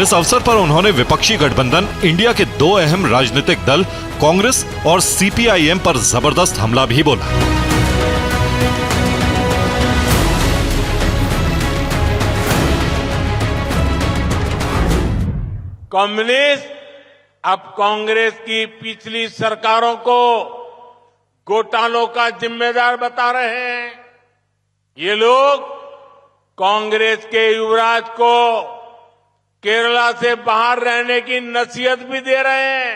इस अवसर पर उन्होंने विपक्षी गठबंधन इंडिया के दो अहम राजनीतिक दल कांग्रेस और सीपीआईएम पर जबरदस्त हमला भी बोला। कम्युनिस्ट अब कांग्रेस की पिछली सरकारों को घोटालों का जिम्मेदार बता रहे हैं। ये लोग कांग्रेस के युवराज को केरला से बाहर रहने की नसीहत भी दे रहे हैं,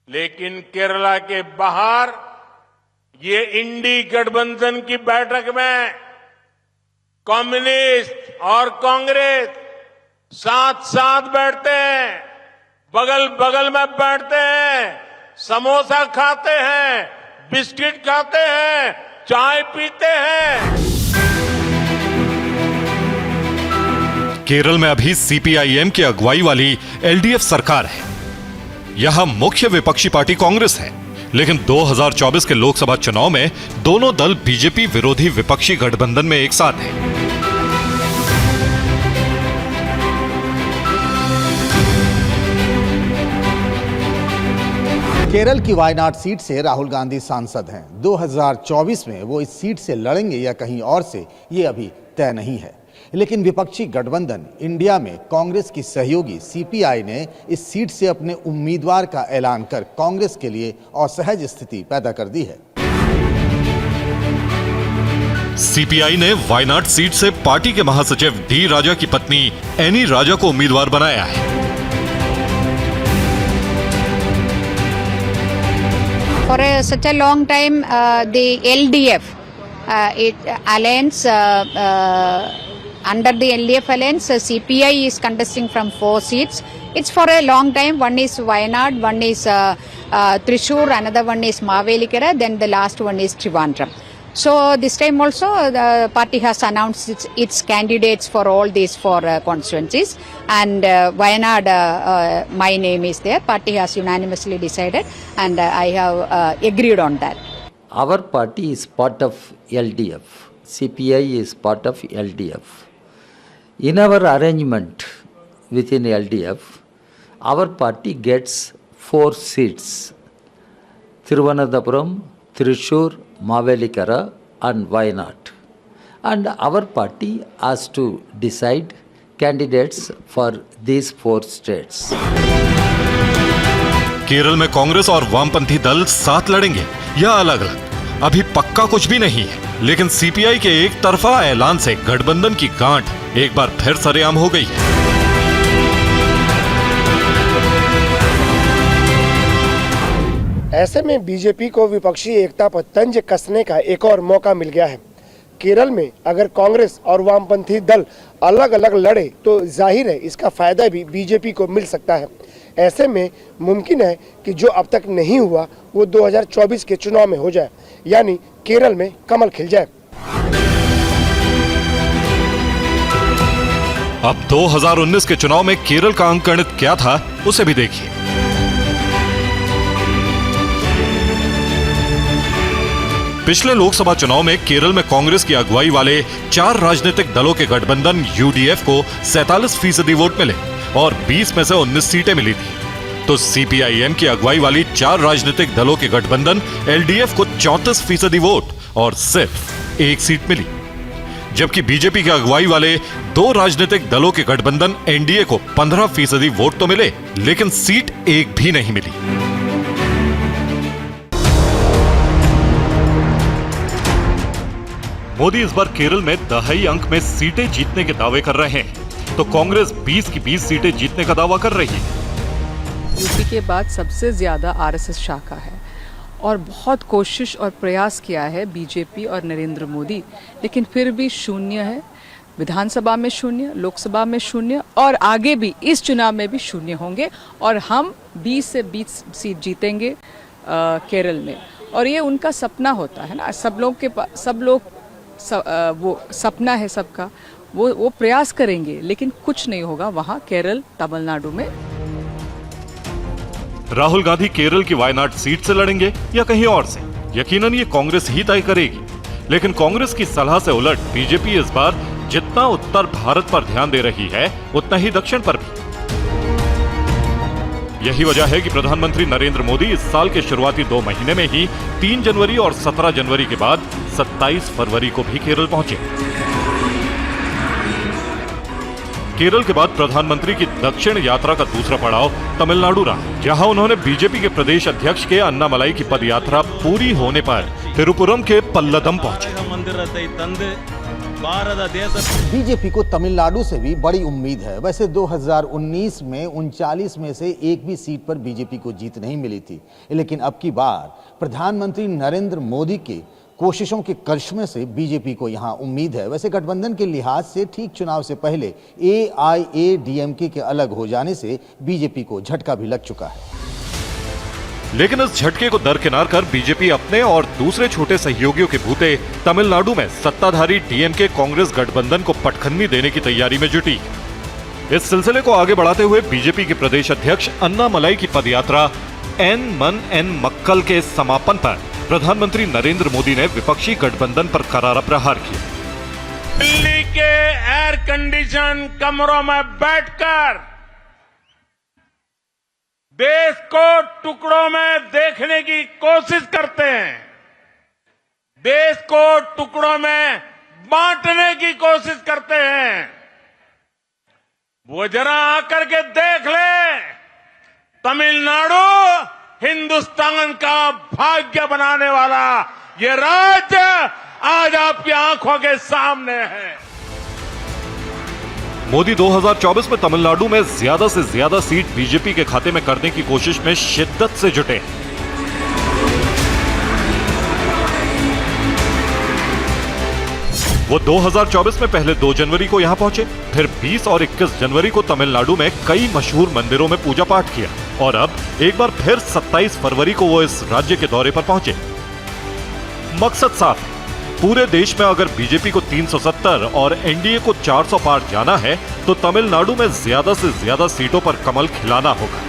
लेकिन केरला के बाहर ये इंडी गठबंधन की बैठक में कम्युनिस्ट और कांग्रेस साथ साथ बैठते हैं, बगल बगल में बैठते हैं, समोसा खाते हैं, बिस्किट खाते हैं, चाय पीते हैं। केरल में अभी सीपीआईएम की अगुवाई वाली एलडीएफ सरकार है। यहां मुख्य विपक्षी पार्टी कांग्रेस है, लेकिन 2024 के लोकसभा चुनाव में दोनों दल बीजेपी विरोधी विपक्षी गठबंधन में एक साथ हैं। केरल की वायनाड सीट से राहुल गांधी सांसद हैं। 2024 में वो इस सीट से लड़ेंगे या कहीं और से, ये अभी तय नहीं है। लेकिन विपक्षी गठबंधन इंडिया में कांग्रेस की सहयोगी सीपीआई ने इस सीट से अपने उम्मीदवार का ऐलान कर कांग्रेस के लिए असहज स्थिति पैदा कर दी है। सीपीआई ने वायनाड सीट से पार्टी के महासचिव डी राजा की पत्नी एनी राजा को उम्मीदवार बनाया है। For such a long time, the LDF alliance, under the LDF alliance, CPI is contesting from 4 seats. It's for a long time. One is Wayanad, one is Thrissur, another one is Mavelikara, then the last one is Trivandrum. So this time also the party has announced its candidates for all these 4 constituencies, and Wayanad, my name is there. Party has unanimously decided, and I have agreed on that. Our party is part of LDF. CPI is part of LDF. In our arrangement within LDF, our party gets 4 seats: Thiruvananthapuram, Thrissur, Mavelikara and Wayanad. And our party has to decide candidates for these 4 states. Kerala में कांग्रेस और वामपंथी दल साथ लड़ेंगे या अलग अलग, अभी पक्का कुछ भी नहीं है। लेकिन सीपीआई के एक तरफा ऐलान से गठबंधन की गांठ एक बार फिर सरेआम हो गई है। ऐसे में बीजेपी को विपक्षी एकता पर तंज कसने का एक और मौका मिल गया है। केरल में अगर कांग्रेस और वामपंथी दल अलग अलग लड़े तो जाहिर है इसका फायदा भी बीजेपी को मिल सकता है। ऐसे में मुमकिन है कि जो अब तक नहीं हुआ वो 2024 के चुनाव में हो जाए, यानी केरल में कमल खिल जाए। अब 2019 के चुनाव में केरल का अंकगणित क्या था, उसे भी देखिए। पिछले लोकसभा चुनाव में केरल में कांग्रेस की अगुवाई वाले 4 राजनीतिक दलों के गठबंधन यूडीएफ को 47% वोट मिले और 20 में से 19 सीटें मिली थी। तो सीपीआईएम की अगुवाई वाली 4 राजनीतिक दलों के गठबंधन एलडीएफ को 34% वोट और सिर्फ 1 सीट मिली, जबकि बीजेपी की अगुवाई वाले 2 राजनीतिक दलों के गठबंधन एनडीए को 15% वोट तो मिले, लेकिन सीट एक भी नहीं मिली। मोदी इस बार केरल में दहाई अंक में सीटें जीतने के दावे कर रहे हैं, तो कांग्रेस 20 की 20 सीटें जीतने का दावा कर रही है। यूपी के बाद सबसे ज्यादा आरएसएस शाखा है और बहुत कोशिश और प्रयास किया है बीजेपी और नरेंद्र मोदी, लेकिन फिर भी शून्य है। विधानसभा में शून्य, लोकसभा में शून्य और आगे भी इस चुनाव में भी शून्य होंगे और हम 20 से 20 सीट जीतेंगे केरल में। और ये उनका सपना होता है ना, वो सपना है सबका, वो प्रयास करेंगे, लेकिन कुछ नहीं होगा वहां केरल तमिलनाडु में। राहुल गांधी केरल की वायनाड सीट से लड़ेंगे या कहीं और से, यकीनन ये कांग्रेस ही तय करेगी। लेकिन कांग्रेस की सलाह से उलट बीजेपी इस बार जितना उत्तर भारत पर ध्यान दे रही है उतना ही दक्षिण पर भी। यही वजह है कि प्रधानमंत्री नरेंद्र मोदी इस साल के शुरुआती 2 महीने में ही 3 जनवरी और 17 जनवरी के बाद 27 फरवरी को भी केरल पहुंचे। केरल के बाद प्रधानमंत्री की दक्षिण यात्रा का दूसरा पड़ाव तमिलनाडु रहा, जहां उन्होंने बीजेपी के प्रदेश अध्यक्ष के अन्नामलाई की पदयात्रा पूरी होने पर तिरुपुरम के पल्लदम पहुंचे। बीजेपी को तमिलनाडु से भी बड़ी उम्मीद है। वैसे 2019 में 39 में से एक भी सीट पर बीजेपी को जीत नहीं मिली थी, लेकिन अब की बार प्रधानमंत्री नरेंद्र मोदी के कोशिशों के करिश्मे से बीजेपी को यहां उम्मीद है। वैसे गठबंधन के लिहाज से ठीक चुनाव से पहले AIADMK के अलग हो जाने से बीजेपी को झटका भी लग चुका है। लेकिन इस झटके को दरकिनार कर बीजेपी अपने और दूसरे छोटे सहयोगियों के भूते तमिलनाडु में सत्ताधारी DMK कांग्रेस गठबंधन को पटखनी देने की तैयारी में जुटी। इस सिलसिले को आगे बढ़ाते हुए बीजेपी के प्रदेश अध्यक्ष अन्नामलाई की पदयात्रा एन मन एन मक्कल के समापन पर प्रधानमंत्री नरेंद्र मोदी ने विपक्षी गठबंधन पर करारा प्रहार किया। दिल्ली के एयर कंडीशन कमरों में बैठकर देश को टुकड़ों में देखने की कोशिश करते हैं, देश को टुकड़ों में बांटने की कोशिश करते हैं। वो जरा आकर के देख ले, तमिलनाडु हिंदुस्तान का भाग्य बनाने वाला ये राज्य आज आपकी आंखों के सामने है। मोदी 2024 में तमिलनाडु में ज्यादा से ज्यादा सीट बीजेपी के खाते में करने की कोशिश में शिद्दत से जुटे हैं। वो 2024 में पहले 2 जनवरी को यहां पहुंचे, फिर 20 और 21 जनवरी को तमिलनाडु में कई मशहूर मंदिरों में पूजा पाठ किया और अब एक बार फिर 27 फरवरी को वो इस राज्य के दौरे पर पहुंचे। मकसद साफ है, पूरे देश में अगर बीजेपी को 370 और एनडीए को 400 पार जाना है तो तमिलनाडु में ज्यादा से ज्यादा सीटों पर कमल खिलाना होगा।